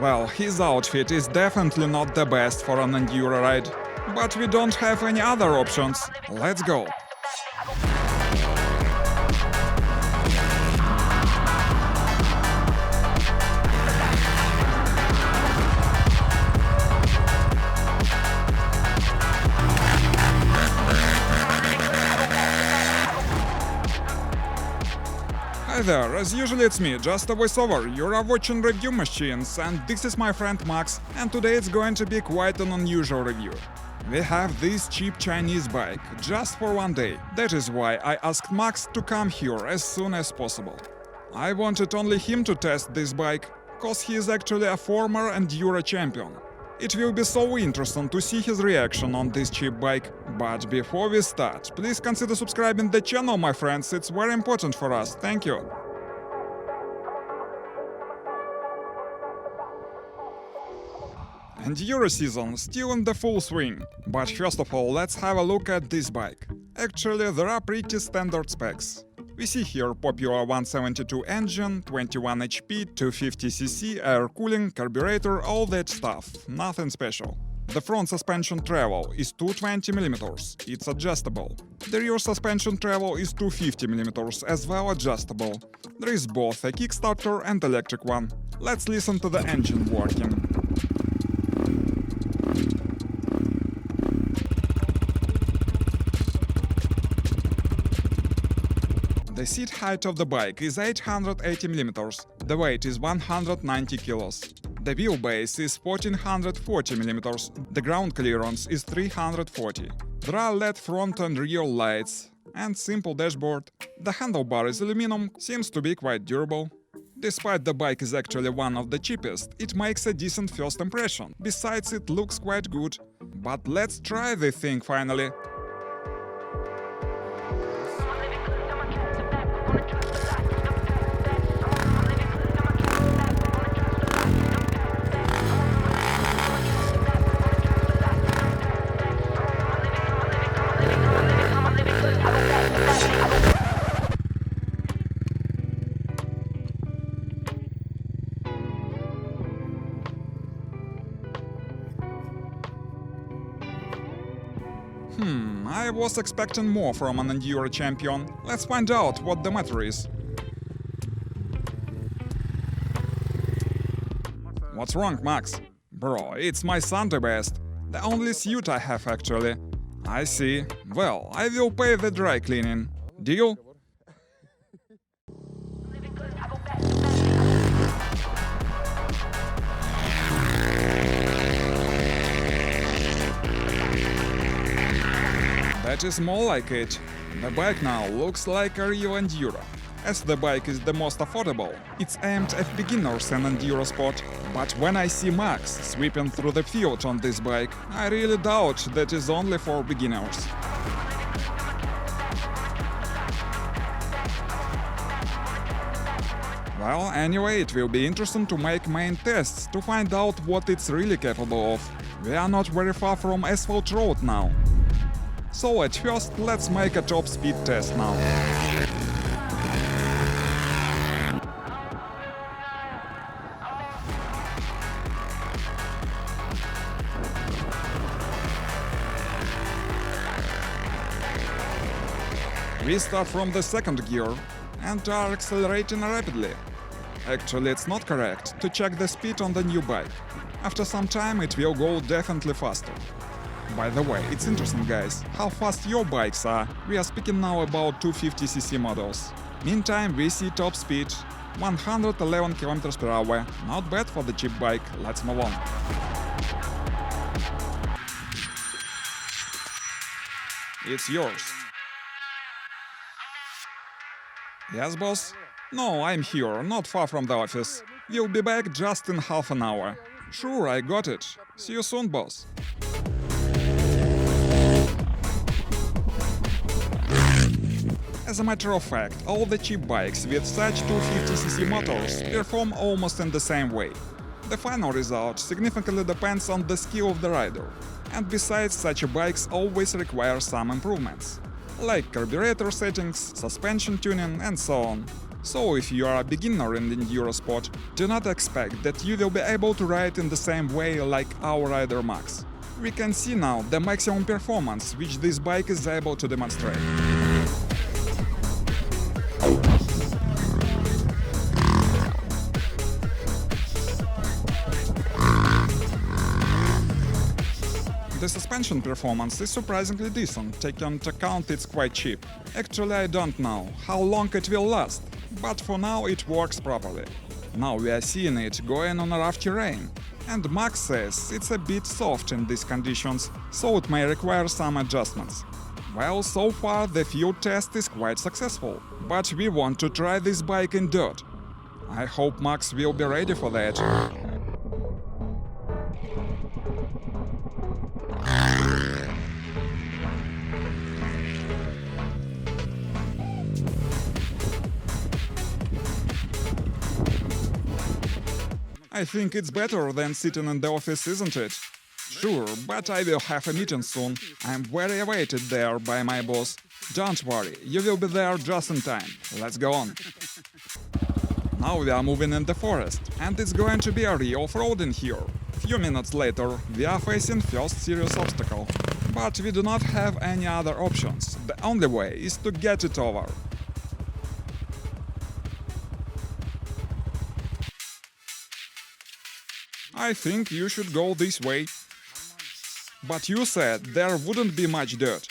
Well, his outfit is definitely not the best for an enduro ride, but we don't have any other options. Let's go! Hi there, as usual it's me, just a voiceover. You are watching Review Machines, and this is my friend Max, and today it's going to be quite an unusual review. We have this cheap Chinese bike, just for one day. That is why I asked Max to come here as soon as possible. I wanted only him to test this bike, cause he is actually a former enduro champion. It will be so interesting to see his reaction on this cheap bike. But before we start, please consider subscribing the channel, my friends, it's very important for us, thank you. Enduro season still in the full swing, but first of all let's have a look at this bike. Actually, there are pretty standard specs. We see here popular 172 engine, 21 HP, 250cc, air cooling, carburetor, all that stuff, nothing special. The front suspension travel is 220mm, it's adjustable. The rear suspension travel is 250mm, as well adjustable. There is both a Kickstarter and electric one. Let's listen to the engine working. The seat height of the bike is 880mm, the weight is 190 kilos. The wheelbase is 1440mm, the ground clearance is 340. There are LED front and rear lights, and simple dashboard. The handlebar is aluminum, seems to be quite durable. Despite the bike is actually one of the cheapest, it makes a decent first impression, besides it looks quite good. But let's try the thing finally. I was expecting more from an enduro champion. Let's find out what the matter is. What's wrong, Max? Bro, it's my Sunday best. The only suit I have actually. I see. Well, I will pay the dry cleaning. Deal? That is more like it. The bike now looks like a real enduro. As the bike is the most affordable, it's aimed at beginners in enduro sport. But when I see Max sweeping through the field on this bike, I really doubt that is only for beginners. Well, anyway, it will be interesting to make main tests to find out what it's really capable of. We are not very far from asphalt road now. So at first, let's make a top speed test now. We start from the second gear and are accelerating rapidly. Actually, it's not correct to check the speed on the new bike. After some time it will go definitely faster. By the way, it's interesting, guys, how fast your bikes are. We are speaking now about 250cc models. Meantime, we see top speed 111 km per hour. Not bad for the cheap bike. Let's move on. It's yours. Yes, boss? No, I'm here, not far from the office. We'll be back just in half an hour. Sure, I got it. See you soon, boss. As a matter of fact, all the cheap bikes with such 250cc motors perform almost in the same way. The final result significantly depends on the skill of the rider, and besides, such bikes always require some improvements, like carburetor settings, suspension tuning and so on. So if you are a beginner in the enduro sport, do not expect that you will be able to ride in the same way like our rider Max. We can see now the maximum performance which this bike is able to demonstrate. The suspension performance is surprisingly decent, taking into account it's quite cheap. Actually, I don't know how long it will last, but for now it works properly. Now we are seeing it going on a rough terrain, and Max says it's a bit soft in these conditions, so it may require some adjustments. Well, so far the field test is quite successful, but we want to try this bike in dirt. I hope Max will be ready for that. I think it's better than sitting in the office, isn't it? Sure, but I will have a meeting soon. I'm very awaited there by my boss. Don't worry, you will be there just in time. Let's go on. Now we are moving in the forest, and it's going to be a real off-roading here. Few minutes later, we are facing first serious obstacle. But we do not have any other options. The only way is to get it over. I think you should go this way. But you said there wouldn't be much dirt.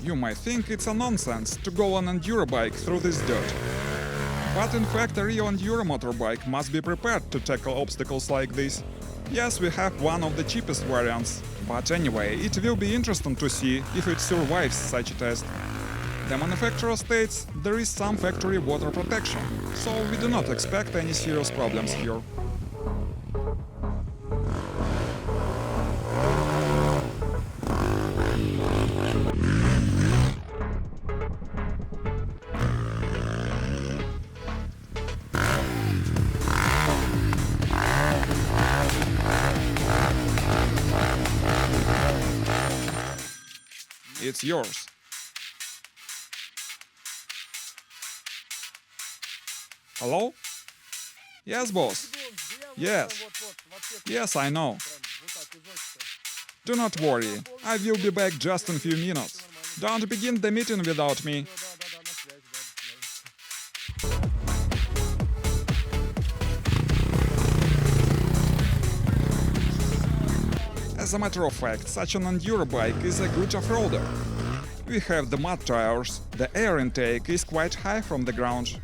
You might think it's a nonsense to go on an enduro bike through this dirt. But in fact a real enduro motorbike must be prepared to tackle obstacles like this. Yes, we have one of the cheapest variants, but anyway, it will be interesting to see if it survives such a test. The manufacturer states there is some factory water protection, so we do not expect any serious problems here. It's yours. Hello? Yes, boss. Yes. Yes, I know. Do not worry, I will be back just in a few minutes. Don't begin the meeting without me. As a matter of fact, such an enduro bike is a good off-roader. We have the mud tires, the air intake is quite high from the ground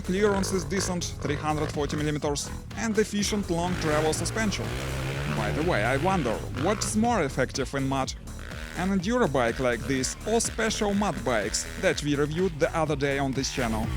clearance is decent, 340 mm, and efficient long travel suspension. By the way, I wonder, what is more effective in mud? An enduro bike like this or special mud bikes that we reviewed the other day on this channel?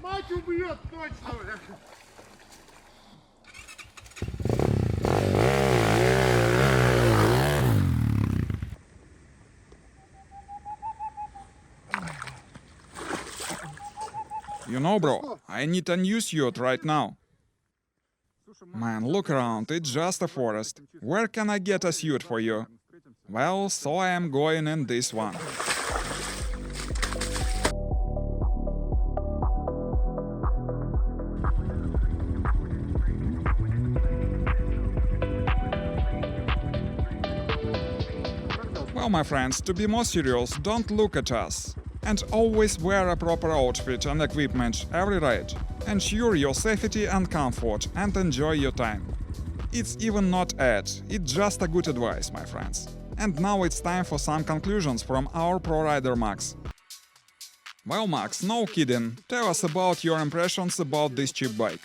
Мать убьет точно! You know, bro, I need a new suit right now. Man, look around, it's just a forest. Where can I get a suit for you? Well, so I am going in this one. Well, my friends, to be more serious, don't look at us. And always wear a proper outfit and equipment every ride. Ensure your safety and comfort and enjoy your time. It's even not ad, it's just a good advice, my friends. And now it's time for some conclusions from our pro rider Max. Well, Max, no kidding, tell us about your impressions about this cheap bike.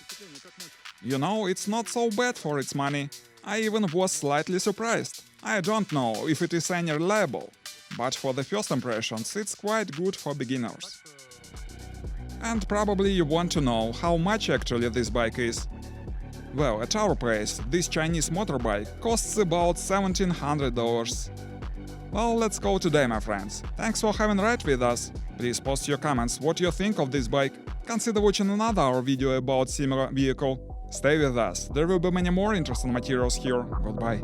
You know, it's not so bad for its money. I even was slightly surprised. I don't know if it is any reliable, but for the first impressions it's quite good for beginners. And probably you want to know how much actually this bike is. Well, at our place, this Chinese motorbike costs about $1,700. Well, let's go today, my friends. Thanks for having a ride with us. Please post your comments what you think of this bike. Consider watching another video about similar vehicle. Stay with us, there will be many more interesting materials here. Goodbye.